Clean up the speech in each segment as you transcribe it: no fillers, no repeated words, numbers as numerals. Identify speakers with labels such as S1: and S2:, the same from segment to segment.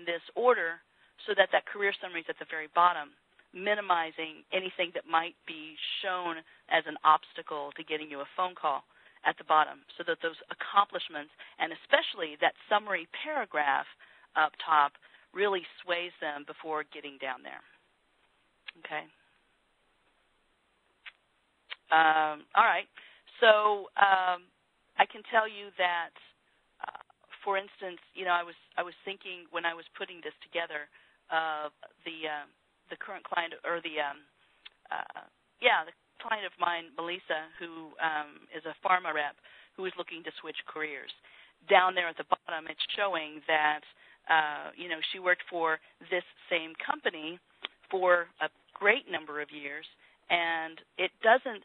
S1: this order so that that career summary is at the very bottom, minimizing anything that might be shown as an obstacle to getting you a phone call at the bottom, so that those accomplishments, and especially that summary paragraph up top, really sways them before getting down there. Okay. All right. So I can tell you that, for instance, I was thinking when I was putting this together, the current client, or the client of mine, Melissa, who is a pharma rep who is looking to switch careers. Down there at the bottom, it's showing that she worked for this same company for a great number of years, and it doesn't.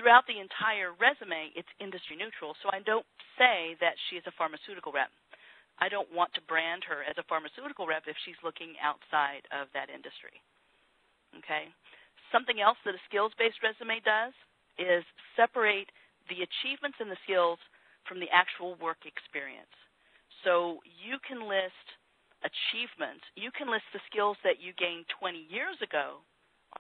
S1: Throughout the entire resume, it's industry neutral, so I don't say that she is a pharmaceutical rep. I don't want to brand her as a pharmaceutical rep if she's looking outside of that industry. Okay? Something else that a skills-based resume does is separate the achievements and the skills from the actual work experience. So you can list achievements. You can list the skills that you gained 20 years ago,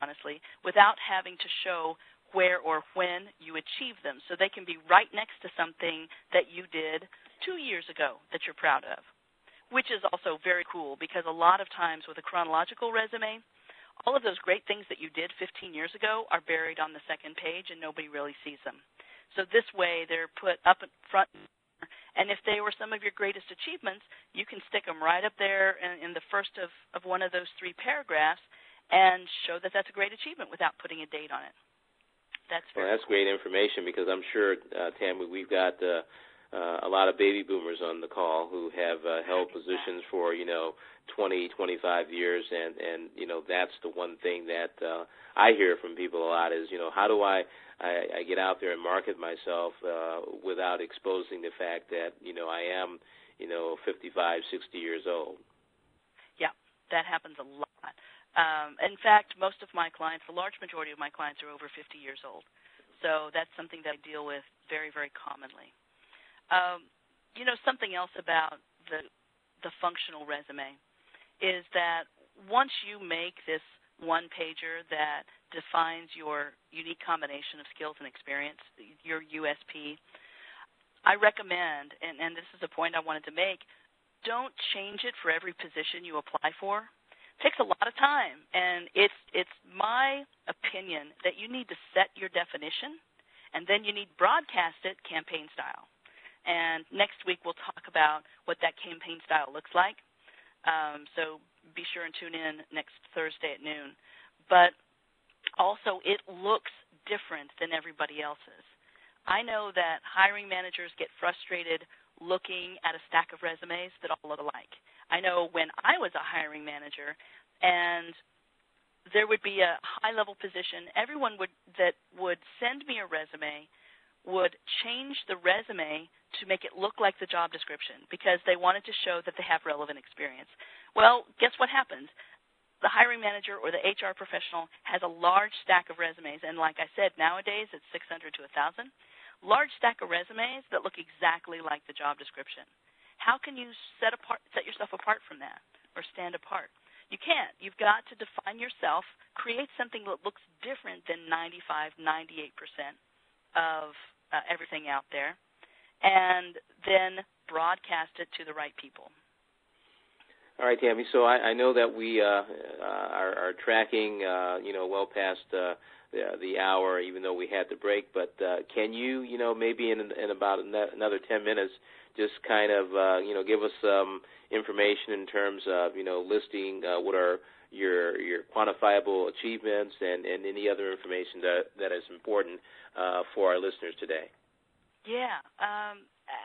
S1: honestly, without having to show where or when you achieved them. So they can be right next to something that you did 2 years ago that you're proud of, which is also very cool, because a lot of times with a chronological resume, all of those great things that you did 15 years ago are buried on the second page and nobody really sees them. So this way they're put up in front, and if they were some of your greatest achievements, you can stick them right up there in the first of one of those 3 paragraphs and show that that's a great achievement without putting a date on it. That's
S2: great information, because I'm sure, Tammy, we've got a lot of baby boomers on the call who have held positions for 20, 25 years, and that's the one thing that I hear from people a lot is how do I get out there and market myself without exposing the fact that I am 55, 60 years old.
S1: Yeah, that happens a lot. In fact, most of my clients, the large majority of my clients, are over 50 years old. So that's something that I deal with very, very commonly. Something else about the functional resume is that once you make this one-pager that defines your unique combination of skills and experience, your USP, I recommend, and this is a point I wanted to make, don't change it for every position you apply for. It takes a lot of time, and it's my opinion that you need to set your definition, and then you need to broadcast it campaign style. And next week we'll talk about what that campaign style looks like. So be sure and tune in next Thursday at noon. But also it looks different than everybody else's. I know that hiring managers get frustrated looking at a stack of resumes that all look alike. I know when I was a hiring manager and there would be a high-level position, everyone that would send me a resume would change the resume to make it look like the job description because they wanted to show that they have relevant experience. Well, guess what happens? The hiring manager or the HR professional has a large stack of resumes, and like I said, nowadays it's 600 to 1,000. Large stack of resumes that look exactly like the job description. How can you set yourself apart from that or stand apart? You can't. You've got to define yourself, create something that looks different than 95, 98% of everything out there, and then broadcast it to the right people.
S2: All right, Tammy. So I know that we are tracking, well past the hour, even though we had the break. But can you, maybe in about another 10 minutes, just kind of, give us some information in terms of, listing what are your quantifiable achievements and any other information that is important for our listeners today?
S1: Yeah.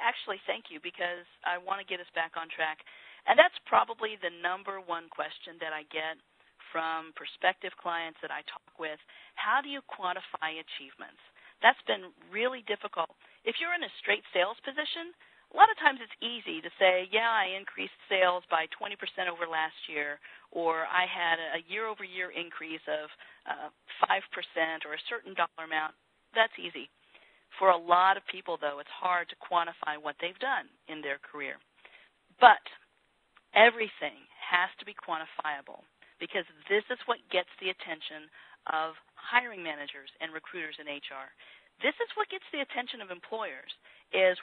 S1: Actually, thank you, because I want to get us back on track. And that's probably the number one question that I get from prospective clients that I talk with. How do you quantify achievements? That's been really difficult. If you're in a straight sales position, a lot of times it's easy to say, yeah, I increased sales by 20% over last year, or I had a year-over-year increase of 5% or a certain dollar amount. That's easy. For a lot of people, though, it's hard to quantify what they've done in their career. But everything has to be quantifiable, because this is what gets the attention of hiring managers and recruiters in HR. This is what gets the attention of employers, is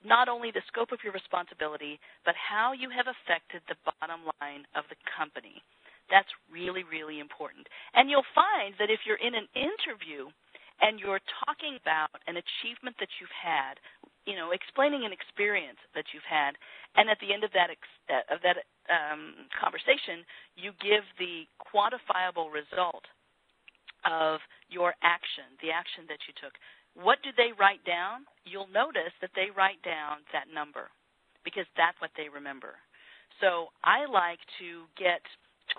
S1: not only the scope of your responsibility, but how you have affected the bottom line of the company. That's really, really important. And you'll find that if you're in an interview and you're talking about an achievement that you've had, explaining an experience that you've had, and at the end of that conversation, you give the quantifiable result of your action, the action that you took. What do they write down? You'll notice that they write down that number, because that's what they remember. So I like to get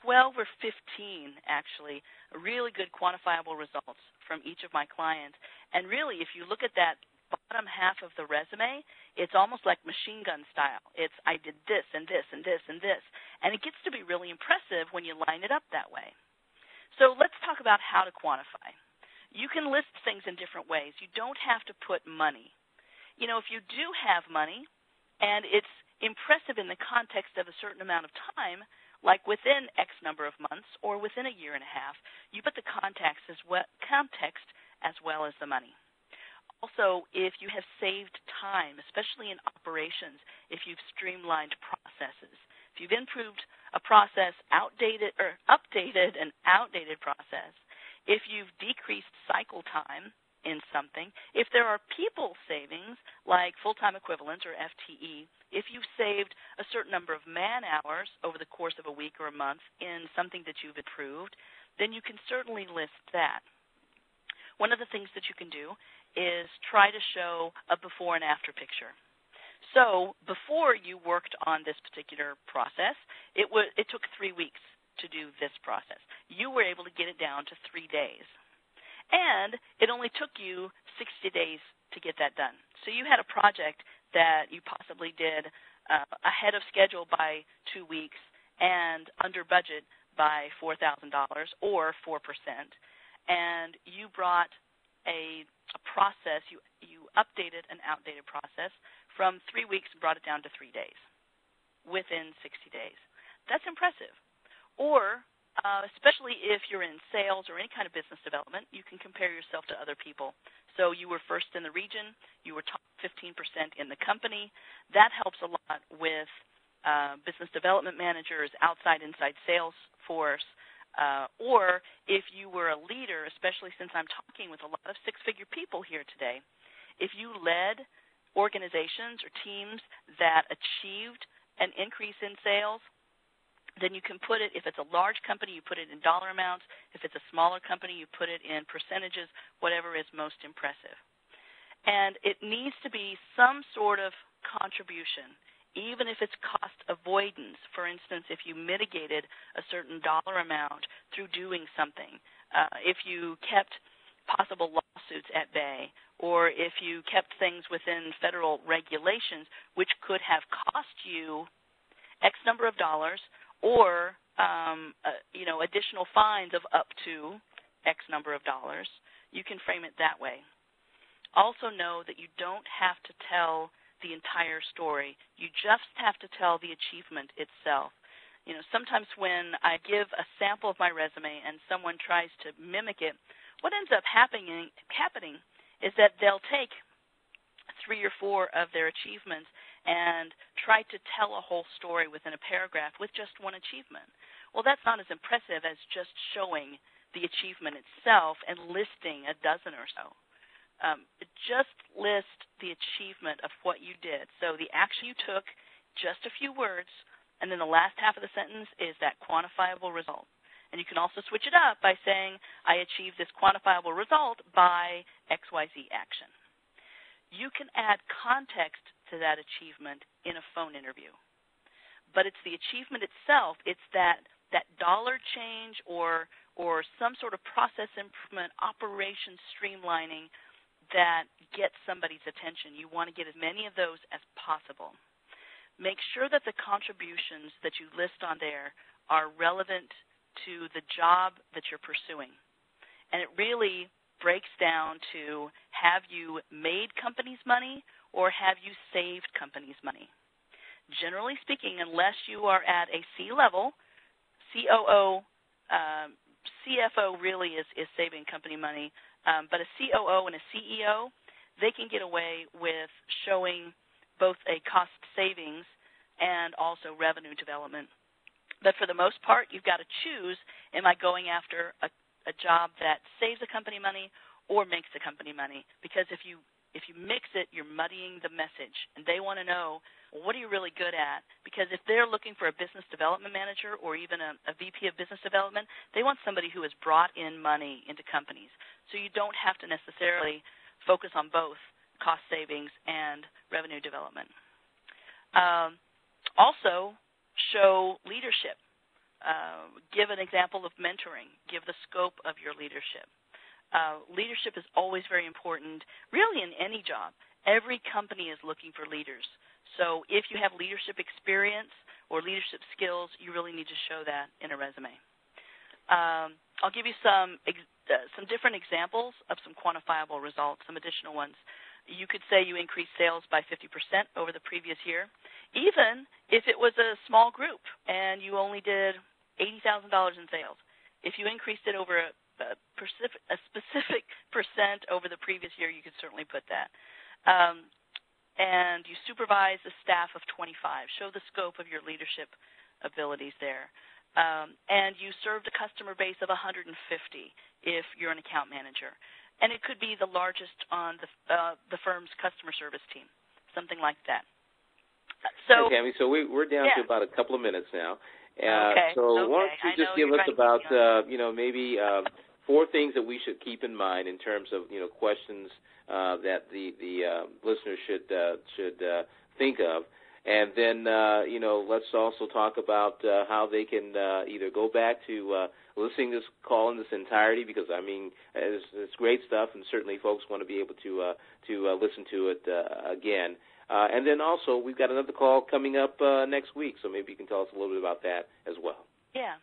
S1: 12 or 15, actually, really good quantifiable results from each of my clients. And really, if you look at that bottom half of the resume, it's almost like machine gun style. It's, I did this and this and this and this. And it gets to be really impressive when you line it up that way. So let's talk about how to quantify. You can list things in different ways. You don't have to put money. If you do have money and it's impressive in the context of a certain amount of time, like within X number of months or within a year and a half, you put the context as well as the money. Also, if you have saved time, especially in operations, if you've streamlined processes, if you've improved a process, updated an outdated process, if you've decreased cycle time in something, if there are people savings like full-time equivalents or FTE, if you've saved a certain number of man-hours over the course of a week or a month in something that you've improved, then you can certainly list that. One of the things that you can do is try to show a before and after picture. So before you worked on this particular process, it took 3 weeks to do this process. You were able to get it down to 3 days. And it only took you 60 days to get that done. So you had a project that you possibly did ahead of schedule by 2 weeks and under budget by $4,000 or 4%. And you brought a process, you updated an outdated process from 3 weeks and brought it down to 3 days within 60 days. That's impressive. Or especially if you're in sales or any kind of business development, you can compare yourself to other people. So you were first in the region, you were top 15% in the company. That helps a lot with business development managers, outside, inside sales force. Or if you were a leader, especially since I'm talking with a lot of six-figure people here today, if you led organizations or teams that achieved an increase in sales, then you can put it, if it's a large company, you put it in dollar amounts. If it's a smaller company, you put it in percentages, whatever is most impressive. And it needs to be some sort of contribution, even if it's cost avoidance. For instance, if you mitigated a certain dollar amount through doing something, if you kept possible lawsuits at bay, or if you kept things within federal regulations, which could have cost you X number of dollars, or additional fines of up to X number of dollars, you can frame it that way. Also know that you don't have to tell the entire story. You just have to tell the achievement itself. Sometimes when I give a sample of my resume and someone tries to mimic it, what ends up happening is that they'll take 3 or 4 of their achievements and try to tell a whole story within a paragraph with just one achievement. Well, that's not as impressive as just showing the achievement itself and listing a dozen or so. Just list the achievement of what you did. So the action you took, just a few words, and then the last half of the sentence is that quantifiable result. And you can also switch it up by saying, I achieved this quantifiable result by XYZ action. You can add context to that achievement in a phone interview. But it's the achievement itself, it's that dollar change or some sort of process improvement, operation streamlining that gets somebody's attention. You want to get as many of those as possible. Make sure that the contributions that you list on there are relevant to the job that you're pursuing. And it really breaks down to, have you made companies money or have you saved companies money? generally speaking, unless you are at a C-level, COO, CFO really is saving company money, but a COO and a CEO, they can get away with showing both a cost savings and also revenue development. But for the most part, you've got to choose, am I going after a job that saves the company money or makes the company money? Because if you mix it, you're muddying the message, and they want to know, well, what are you really good at? Because if they're looking for a business development manager or even a VP of business development, they want somebody who has brought in money into companies. So you don't have to necessarily focus on both cost savings and revenue development. Also, show leadership. Give an example of mentoring. Give the scope of your leadership. Leadership is always very important, really in any job. Every company is looking for leaders. So if you have leadership experience or leadership skills, you really need to show that in a resume. I'll give you some different examples of some quantifiable results, some additional ones. You could say you increased sales by 50% over the previous year, even if it was a small group and you only did $80,000 in sales. If you increased it over a specific percent over the previous year, you could certainly put that. And you supervise a staff of 25. Show the scope of your leadership abilities there. And you served a customer base of 150 if you're an account manager. And it could be the largest on the firm's customer service team, something like that. So,
S2: okay, Tammy, so we're down to about a couple of minutes now.
S1: So
S2: why don't you just give us about, maybe 4 things that we should keep in mind in terms of, questions that the listeners should think of. And then, let's also talk about how they can either go back to listening to this call in this entirety, because, it's great stuff, and certainly folks want to be able to listen to it again. And then also, we've got another call coming up next week, so maybe you can tell us a little bit about that as well.
S1: Yeah.